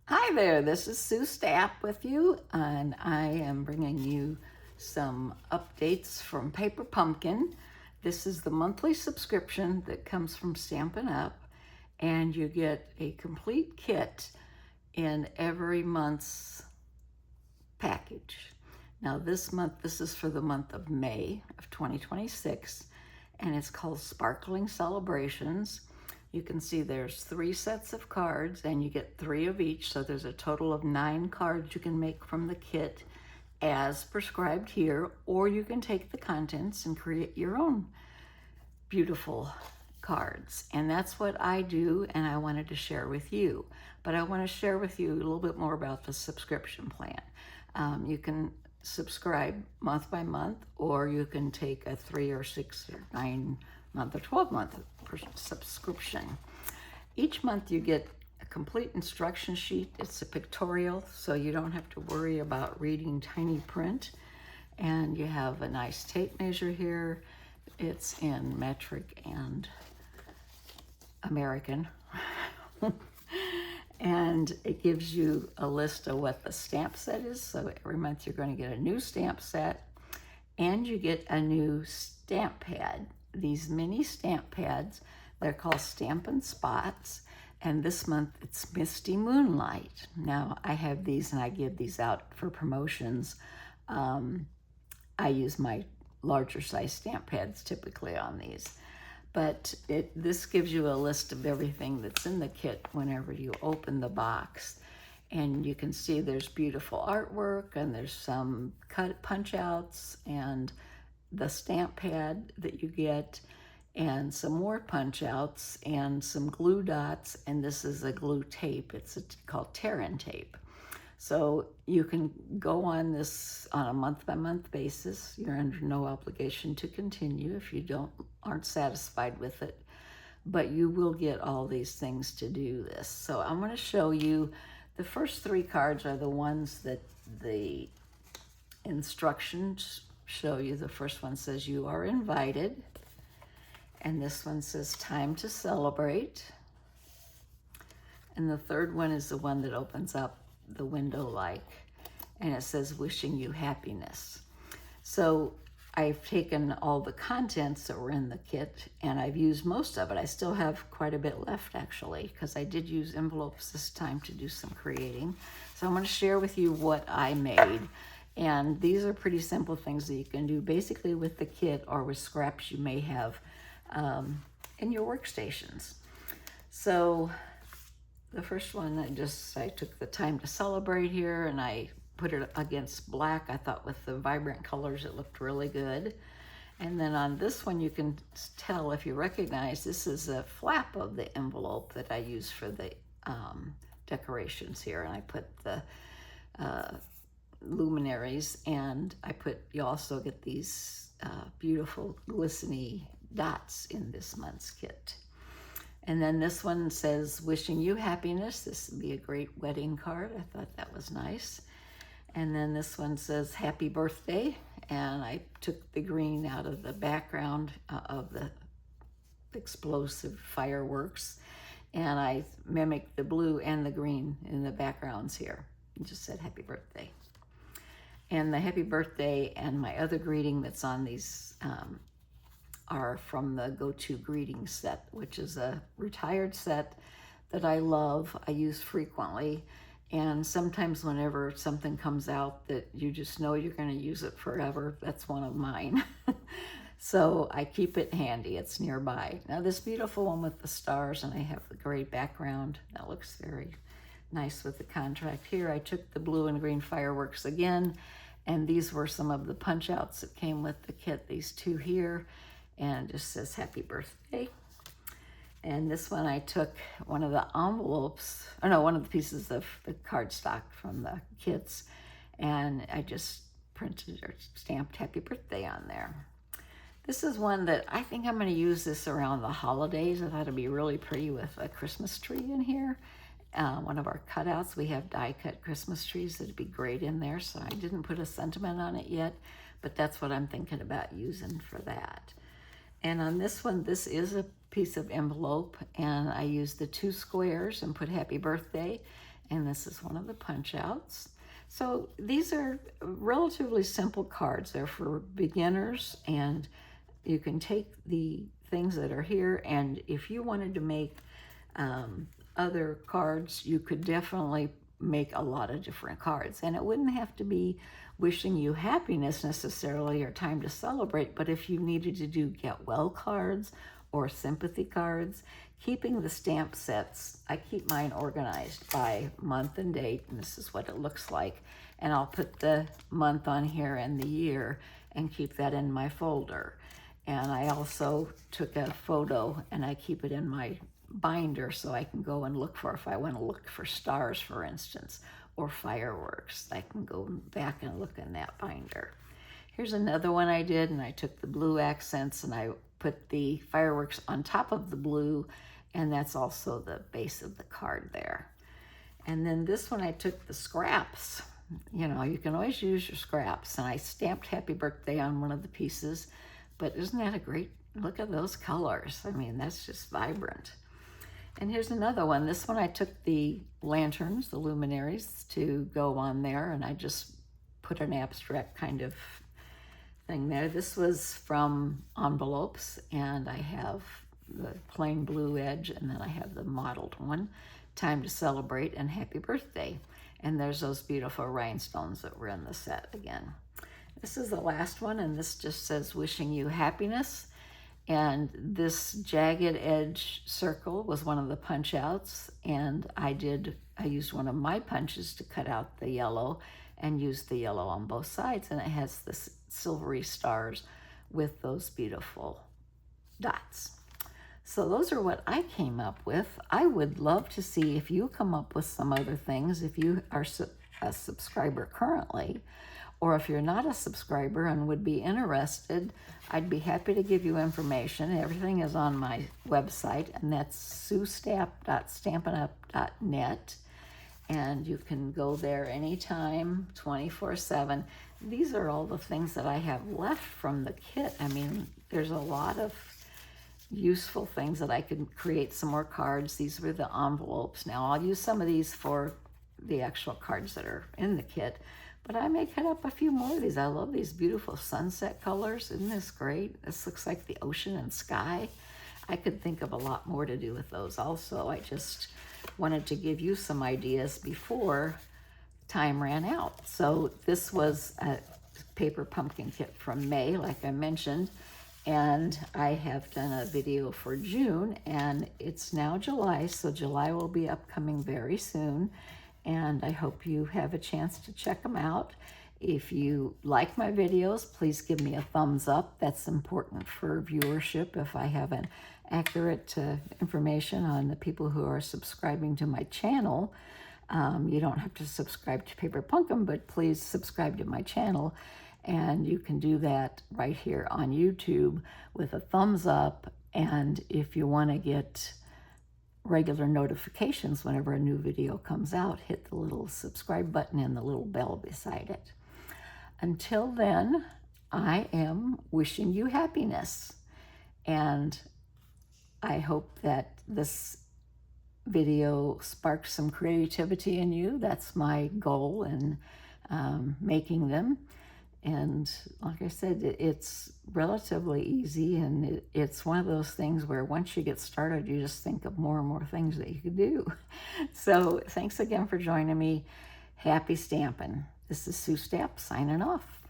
Hi there, this is Sue Stapp with you, and I am bringing you some updates from Paper Pumpkin. This is the monthly subscription that comes from Stampin' Up, and you get a complete kit in every month's package. Now this month, this is for the month of May of 2026, and it's called Sparkling Celebrations. You can see there's 3 sets of cards and you get 3 of each, so there's a total of 9 cards you can make from the kit as prescribed here, or you can take the contents and create your own beautiful cards. And that's what I do, and I wanted to share with you. But I want to share with you a little bit more about the subscription plan. You can subscribe month by month, or you can take a 3 or 6 or 9 month or 12-month subscription. Each month you get a complete instruction sheet. It's a pictorial, so you don't have to worry about reading tiny print. And you have a nice tape measure here. It's in metric and American. And it gives you a list of what the stamp set is. So every month you're going to get a new stamp set, and you get a new stamp pad. These mini stamp pads, they're called Stampin' Spots. And this month it's Misty Moonlight. Now I have these and I give these out for promotions. I use my larger size stamp pads typically on these. But this gives you a list of everything that's in the kit whenever you open the box. And you can see there's beautiful artwork, and there's some punch outs, and the stamp pad that you get, and some more punch outs, and some glue dots, and this is a glue tape. It's called Terran tape. So you can go on this on a month-by-month basis. You're under no obligation to continue if you aren't satisfied with it, but you will get all these things to do this. So I'm going to show you the first 3 cards are the ones that the instructions show you. The first one says you are invited, and this one says time to celebrate, and the third one is the one that opens up the window like, and it says wishing you happiness. So I've taken all the contents that were in the kit and I've used most of it. I still have quite a bit left actually, because I did use envelopes this time to do some creating. So I'm going to share with you what I made. And these are pretty simple things that you can do basically with the kit or with scraps you may have in your workstations. So the first one, I took the time to celebrate here, and I put it against black. I thought with the vibrant colors it looked really good. And then on this one, you can tell if you recognize this is a flap of the envelope that I use for the decorations here. And I put the luminaries, and you also get these beautiful glistening dots in this month's kit. And then this one says, wishing you happiness. This would be a great wedding card. I thought that was nice. And then this one says, happy birthday. And I took the green out of the background of the explosive fireworks. And I mimicked the blue and the green in the backgrounds here. It just said happy birthday. And the happy birthday and my other greeting that's on these are from the Go-To Greeting set, which is a retired set that I love, I use frequently, and sometimes whenever something comes out that you just know you're going to use it forever, that's one of mine. So I keep it handy, it's nearby. Now this beautiful one with the stars, and I have the gray background, that looks very nice with the contract here. I took the blue and green fireworks again, and these were some of the punch outs that came with the kit, these 2 here. And it just says happy birthday. And this one I took one of the envelopes, one of the pieces of the cardstock from the kits, and I just printed or stamped happy birthday on there. This is one that I think I'm going to use this around the holidays. I thought it'd be really pretty with a Christmas tree in here. One of our cutouts, we have die cut Christmas trees that'd be great in there, so I didn't put a sentiment on it yet, but that's what I'm thinking about using for that. And on this one, this is a piece of envelope, and I used the 2 squares and put happy birthday, And this is one of the punch outs. So these are relatively simple cards. They're for beginners, and you can take the things that are here, and if you wanted to make other cards, you could definitely make a lot of different cards. And it wouldn't have to be wishing you happiness necessarily or time to celebrate, but if you needed to do get well cards or sympathy cards, keeping the stamp sets, I keep mine organized by month and date, and this is what it looks like. And I'll put the month on here and the year and keep that in my folder. And I also took a photo and I keep it in my binder so I can go and look for, if I want to look for stars, for instance, or fireworks, I can go back and look in that binder. Here's another one I did, and I took the blue accents and I put the fireworks on top of the blue, and that's also the base of the card there. And then this one, I took the scraps. You know, you can always use your scraps, and I stamped happy birthday on one of the pieces. But isn't that a great, look at those colors. I mean, that's just vibrant. And here's another one. This one I took the lanterns, the luminaries, to go on there, and I just put an abstract kind of thing there. This was from envelopes, and I have the plain blue edge, and then I have the modeled one, Time to Celebrate and Happy Birthday. And there's those beautiful rhinestones that were in the set again. This is the last one, and this just says wishing you happiness. And this jagged edge circle was one of the punch outs, and I used one of my punches to cut out the yellow and use the yellow on both sides, and it has the silvery stars with those beautiful dots. So those are what I came up with. I would love to see if you come up with some other things, if you are a subscriber currently, or if you're not a subscriber and would be interested, I'd be happy to give you information. Everything is on my website, and that's suestapp.stampinup.net. And you can go there anytime, 24/7. These are all the things that I have left from the kit. I mean, there's a lot of useful things that I could create some more cards. These were the envelopes. Now, I'll use some of these for the actual cards that are in the kit, but I may cut up a few more of these. I love these beautiful sunset colors. Isn't this great? This looks like the ocean and sky. I could think of a lot more to do with those also. I just wanted to give you some ideas before time ran out. So this was a paper pumpkin kit from May, like I mentioned, and I have done a video for June, and it's now July, so July will be upcoming very soon. And I hope you have a chance to check them out. If you like my videos, please give me a thumbs up. That's important for viewership. If I have an accurate information on the people who are subscribing to my channel, you don't have to subscribe to Paper Pumpkin, but please subscribe to my channel. And you can do that right here on YouTube with a thumbs up. And if you want to get regular notifications whenever a new video comes out, hit the little subscribe button and the little bell beside it. Until then, I am wishing you happiness, and I hope that this video sparks some creativity in you. That's my goal in making them. And like I said, it's relatively easy, and it's one of those things where once you get started, you just think of more and more things that you could do. So thanks again for joining me. Happy stamping. This is Sue Stapp signing off.